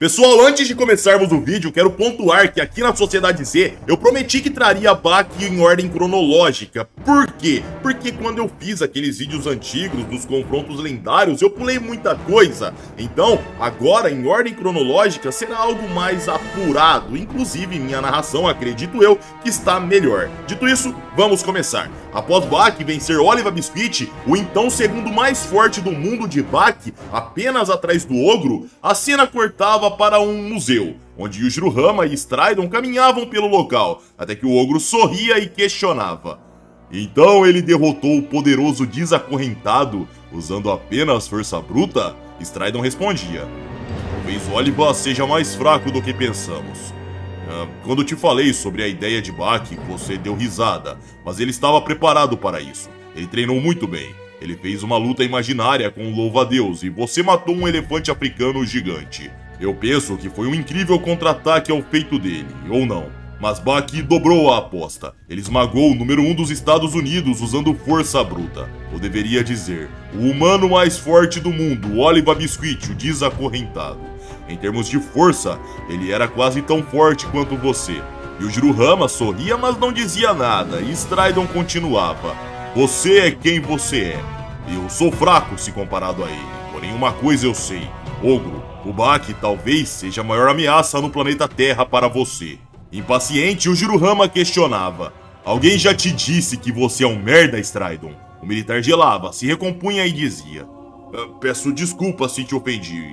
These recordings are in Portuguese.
Pessoal, antes de começarmos o vídeo, quero pontuar que aqui na Sociedade Z eu prometi que traria Baki em ordem cronológica. Por quê? Porque quando eu fiz aqueles vídeos antigos dos confrontos lendários, eu pulei muita coisa. Então, agora em ordem cronológica será algo mais apurado. Inclusive, minha narração, acredito eu, que está melhor. Dito isso, vamos começar. Após Baki vencer Oliva Biscuit, o então segundo mais forte do mundo de Baki, apenas atrás do Ogro, a cena cortava para um museu, onde Yujiro Hama e Stridon caminhavam pelo local, até que o Ogro sorria e questionava. Então ele derrotou o poderoso desacorrentado, usando apenas força bruta? Stridon respondia. Talvez Oliva seja mais fraco do que pensamos. Quando te falei sobre a ideia de Baki, você deu risada, mas ele estava preparado para isso. Ele treinou muito bem. Ele fez uma luta imaginária com o Louva-a-Deus e você matou um elefante africano gigante. Eu penso que foi um incrível contra-ataque ao feito dele, ou não. Mas Baki dobrou a aposta. Ele esmagou o número 1 dos Estados Unidos usando força bruta. Ou deveria dizer, o humano mais forte do mundo, Oliva Biscuit, o desacorrentado. Em termos de força, ele era quase tão forte quanto você. Yujiro Hama sorria, mas não dizia nada, e Stridon continuava. Você é quem você é. Eu sou fraco se comparado a ele, porém uma coisa eu sei. Ogro, o Baki talvez seja a maior ameaça no planeta Terra para você. Impaciente, Yujiro Hama questionava. Alguém já te disse que você é um merda, Stridon? O militar gelava, se recompunha e dizia. Peço desculpa se te ofendi.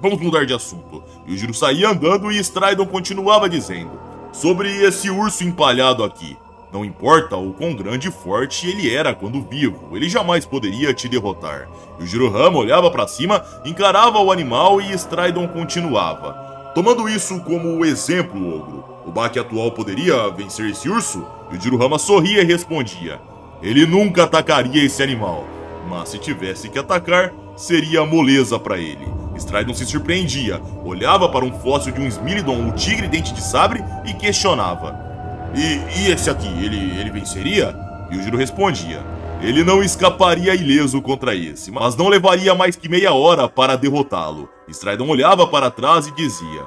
Vamos mudar de assunto. Yujiro saía andando e Stridon continuava dizendo. Sobre esse urso empalhado aqui. Não importa o quão grande e forte ele era quando vivo, ele jamais poderia te derrotar. Yujiro Hama olhava para cima, encarava o animal e Stridon continuava. Tomando isso como exemplo, Ogro, o Baki atual poderia vencer esse urso? Yujiro Hama sorria e respondia. Ele nunca atacaria esse animal, mas se tivesse que atacar, seria moleza para ele. Stridon se surpreendia, olhava para um fóssil de um Smilodon, o tigre dente de sabre, e questionava. E esse aqui, ele venceria? Yujiro respondia. Ele não escaparia ileso contra esse, mas não levaria mais que meia hora para derrotá-lo. Stridon olhava para trás e dizia.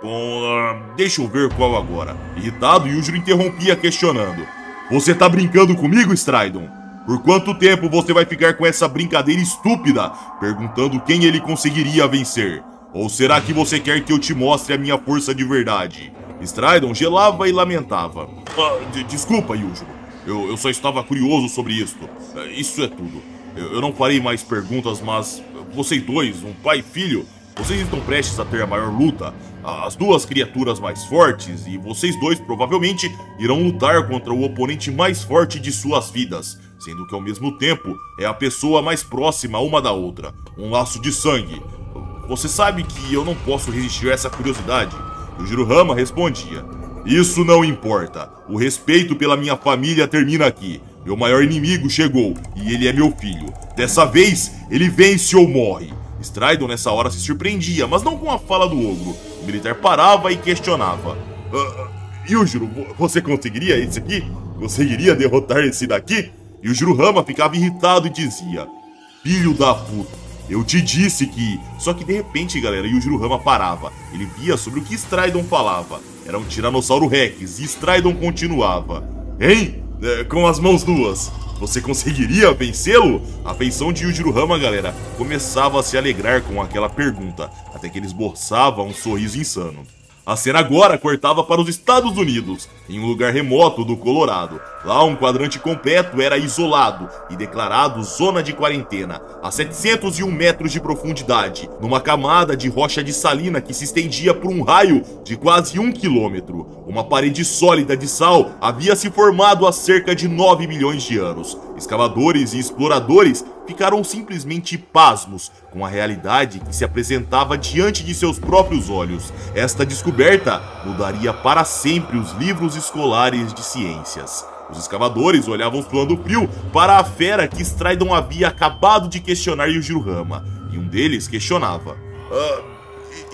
Bom, deixa eu ver qual agora. Irritado, Yujiro interrompia questionando. Você tá brincando comigo, Stridon? Por quanto tempo você vai ficar com essa brincadeira estúpida, perguntando quem ele conseguiria vencer? Ou será que você quer que eu te mostre a minha força de verdade? Stridon gelava e lamentava. Desculpa, Yujiro. Eu só estava curioso sobre isto. Isso é tudo. Eu não farei mais perguntas, mas vocês dois, um pai e filho, vocês estão prestes a ter a maior luta. As duas criaturas mais fortes, e vocês dois provavelmente irão lutar contra o oponente mais forte de suas vidas, sendo que ao mesmo tempo é a pessoa mais próxima uma da outra, um laço de sangue. Você sabe que eu não posso resistir a essa curiosidade? Yujiro Hama respondia. Isso não importa, o respeito pela minha família termina aqui. Meu maior inimigo chegou, e ele é meu filho. Dessa vez, ele vence ou morre. Stridon nessa hora se surpreendia, mas não com a fala do Ogro. O militar parava e questionava. Yujiro, você conseguiria esse aqui? Conseguiria derrotar esse daqui? Yujiro Hama ficava irritado e dizia. Filho da puta, eu te disse que... Só que de repente, galera, Yujiro Hama parava. Ele via sobre o que Stridon falava. Era um Tiranossauro Rex e Stridon continuava. Hein? Com as mãos nuas. Você conseguiria vencê-lo? A feição de Yujiro Hama, galera, começava a se alegrar com aquela pergunta, até que ele esboçava um sorriso insano. A cena agora cortava para os Estados Unidos, em um lugar remoto do Colorado. Lá um quadrante completo era isolado e declarado zona de quarentena, a 701 metros de profundidade, numa camada de rocha de salina que se estendia por um raio de quase 1 quilômetro. Uma parede sólida de sal havia se formado há cerca de 9 milhões de anos. Escavadores e exploradores ficaram simplesmente pasmos com a realidade que se apresentava diante de seus próprios olhos. Esta descoberta mudaria para sempre os livros escolares de ciências. Os escavadores olhavam suando frio para a fera que Stridon havia acabado de questionar Yujiro Hama, e um deles questionava.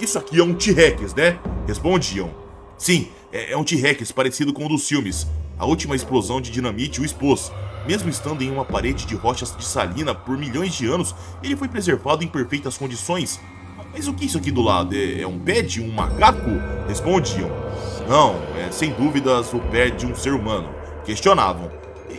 Isso aqui é um T-Rex, né? Respondiam. Sim, é um T-Rex parecido com o dos filmes. A última explosão de dinamite o expôs. Mesmo estando em uma parede de rochas de salina por milhões de anos, ele foi preservado em perfeitas condições. Mas o que é isso aqui do lado? É um pé de um macaco? Respondiam. Não, é sem dúvidas o pé de um ser humano. Questionavam.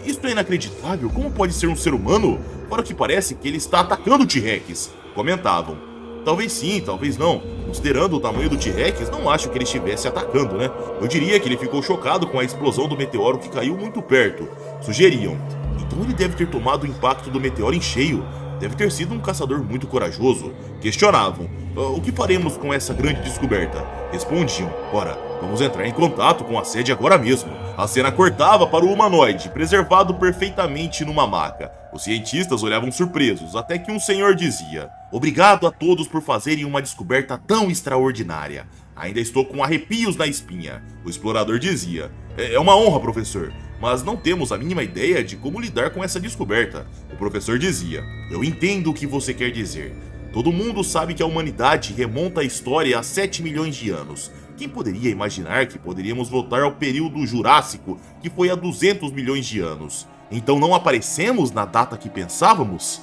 Isto é inacreditável, como pode ser um ser humano? Fora que parece que ele está atacando o T-Rex. Comentavam. Talvez sim, talvez não. Considerando o tamanho do T-Rex, não acho que ele estivesse atacando, né? Eu diria que ele ficou chocado com a explosão do meteoro que caiu muito perto. Sugeriam. Então ele deve ter tomado o impacto do meteoro em cheio. Deve ter sido um caçador muito corajoso. Questionavam. O que faremos com essa grande descoberta? Respondiam. Ora, vamos entrar em contato com a sede agora mesmo. A cena cortava para o humanoide, preservado perfeitamente numa maca. Os cientistas olhavam surpresos, até que um senhor dizia: Obrigado a todos por fazerem uma descoberta tão extraordinária. Ainda estou com arrepios na espinha. O explorador dizia: É uma honra, professor, mas não temos a mínima ideia de como lidar com essa descoberta. O professor dizia: Eu entendo o que você quer dizer. Todo mundo sabe que a humanidade remonta a história há 7 milhões de anos. Quem poderia imaginar que poderíamos voltar ao período Jurássico, que foi há 200 milhões de anos? Então não aparecemos na data que pensávamos?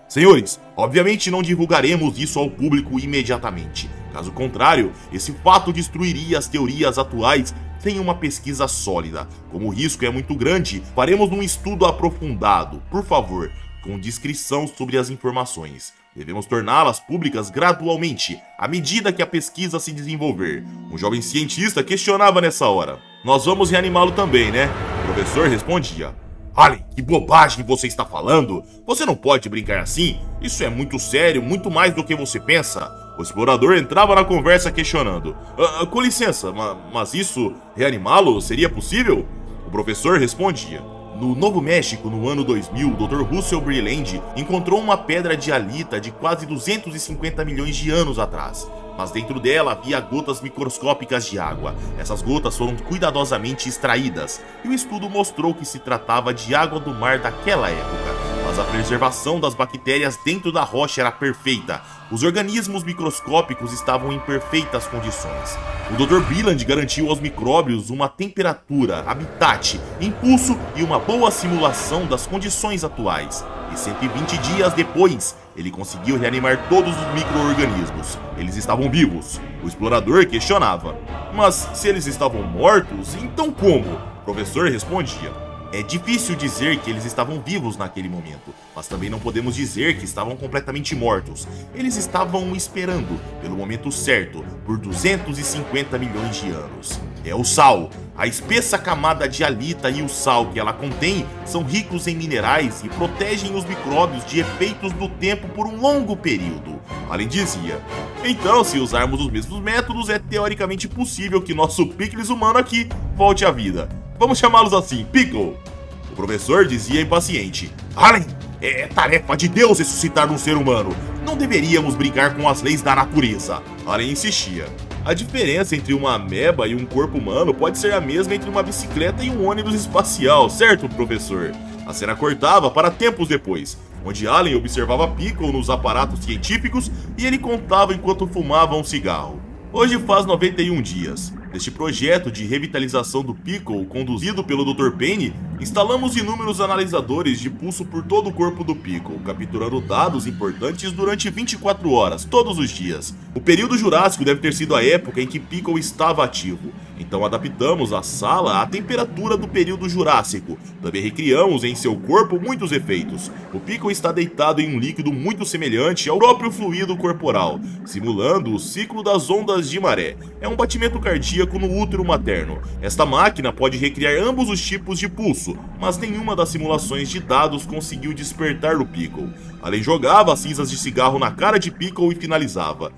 Senhores, obviamente não divulgaremos isso ao público imediatamente. Caso contrário, esse fato destruiria as teorias atuais sem uma pesquisa sólida. Como o risco é muito grande, faremos um estudo aprofundado, por favor, com descrição sobre as informações. Devemos torná-las públicas gradualmente, à medida que a pesquisa se desenvolver. Um jovem cientista questionava nessa hora. Nós vamos reanimá-lo também, né? O professor respondia. Allen, que bobagem você está falando? Você não pode brincar assim. Isso é muito sério, muito mais do que você pensa. O explorador entrava na conversa questionando. Com licença, mas isso, reanimá-lo, seria possível? O professor respondia. No Novo México, no ano 2000, o Dr. Russell Breland encontrou uma pedra de halita de quase 250 milhões de anos atrás. Mas dentro dela havia gotas microscópicas de água. Essas gotas foram cuidadosamente extraídas, e o estudo mostrou que se tratava de água do mar daquela época. Mas a preservação das bactérias dentro da rocha era perfeita. Os organismos microscópicos estavam em perfeitas condições. O Dr. Breland garantiu aos micróbios uma temperatura, habitat, impulso e uma boa simulação das condições atuais. E 120 dias depois, ele conseguiu reanimar todos os micro-organismos. Eles estavam vivos. O explorador questionava. Mas se eles estavam mortos, então como? O professor respondia. É difícil dizer que eles estavam vivos naquele momento, mas também não podemos dizer que estavam completamente mortos. Eles estavam esperando pelo momento certo por 250 milhões de anos. É o sal. A espessa camada de halita e o sal que ela contém são ricos em minerais e protegem os micróbios de efeitos do tempo por um longo período. Além dizia. Então, se usarmos os mesmos métodos, é teoricamente possível que nosso Pickles humano aqui volte à vida. Vamos chamá-los assim, Pickle. O professor dizia impaciente. Allen, é tarefa de Deus ressuscitar um ser humano. Não deveríamos brigar com as leis da natureza. Allen insistia. A diferença entre uma ameba e um corpo humano pode ser a mesma entre uma bicicleta e um ônibus espacial, certo, professor? A cena cortava para tempos depois, onde Allen observava Pickle nos aparatos científicos e ele contava enquanto fumava um cigarro. Hoje faz 91 dias. Neste projeto de revitalização do Pickle, conduzido pelo Dr. Payne, instalamos inúmeros analisadores de pulso por todo o corpo do Pickle, capturando dados importantes durante 24 horas, todos os dias. O período Jurássico deve ter sido a época em que Pickle estava ativo, então adaptamos a sala à temperatura do período Jurássico. Também recriamos em seu corpo muitos efeitos. O Pickle está deitado em um líquido muito semelhante ao próprio fluido corporal, simulando o ciclo das ondas de maré. É um batimento cardíaco no útero materno. Esta máquina pode recriar ambos os tipos de pulso, mas nenhuma das simulações de dados conseguiu despertar o Pickle. Allen jogava as cinzas de cigarro na cara de Pickle e finalizava.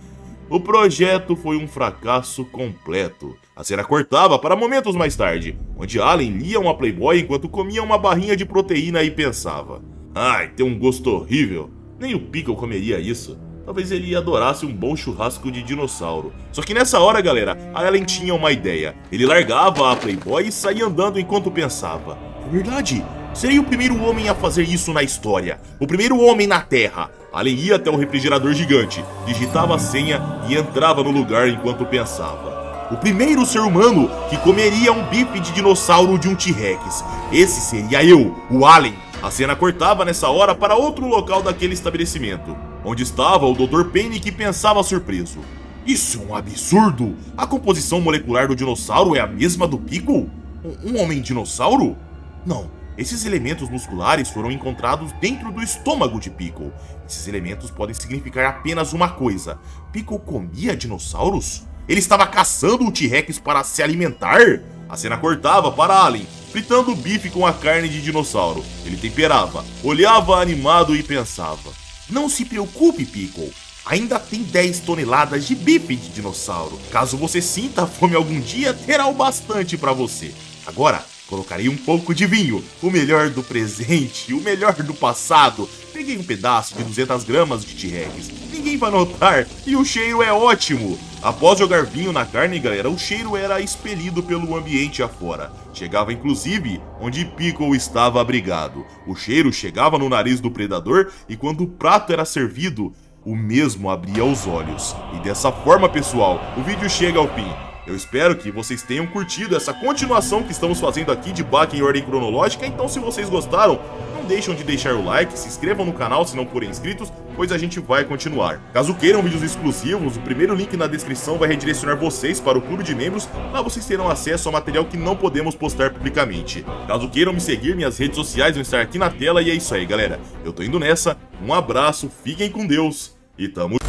O projeto foi um fracasso completo. A cena cortava para momentos mais tarde, onde Allen lia uma Playboy enquanto comia uma barrinha de proteína e pensava. Ai, tem um gosto horrível. Nem o Pickle comeria isso. Talvez ele adorasse um bom churrasco de dinossauro. Só que nessa hora, galera, a Allen tinha uma ideia. Ele largava a Playboy e saía andando enquanto pensava. É verdade, seria o primeiro homem a fazer isso na história. O primeiro homem na Terra. Allen ia até o refrigerador gigante, digitava a senha e entrava no lugar enquanto pensava. O primeiro ser humano que comeria um bife de dinossauro de um T-Rex. Esse seria eu, o Allen. A cena cortava nessa hora para outro local daquele estabelecimento. onde estava o Dr. Payne, que pensava surpreso. Isso é um absurdo! A composição molecular do dinossauro é a mesma do Pickle? Um homem-dinossauro? Não, esses elementos musculares foram encontrados dentro do estômago de Pickle. Esses elementos podem significar apenas uma coisa: Pickle comia dinossauros? Ele estava caçando o T-Rex para se alimentar? A cena cortava para Allen, fritando o bife com a carne de dinossauro. Ele temperava, olhava animado e pensava: não se preocupe, Pickle. Ainda tem 10 toneladas de bife de dinossauro. Caso você sinta fome algum dia, terá o bastante para você. Agora, colocarei um pouco de vinho, o melhor do presente, o melhor do passado. Peguei um pedaço de 200 gramas de T-Rex. Ninguém vai notar e o cheiro é ótimo. Após jogar vinho na carne, galera, o cheiro era expelido pelo ambiente afora. Chegava inclusive onde Pickle estava abrigado. O cheiro chegava no nariz do predador e quando o prato era servido, o mesmo abria os olhos. E dessa forma, pessoal, o vídeo chega ao fim. Eu espero que vocês tenham curtido essa continuação que estamos fazendo aqui de Bach em ordem cronológica. Então, se vocês gostaram, não deixem de deixar o like, se inscrevam no canal se não forem inscritos, pois a gente vai continuar. Caso queiram vídeos exclusivos, o primeiro link na descrição vai redirecionar vocês para o clube de membros. Lá vocês terão acesso ao material que não podemos postar publicamente. Caso queiram me seguir, minhas redes sociais vão estar aqui na tela. E é isso aí, galera. Eu tô indo nessa, um abraço, fiquem com Deus e tamo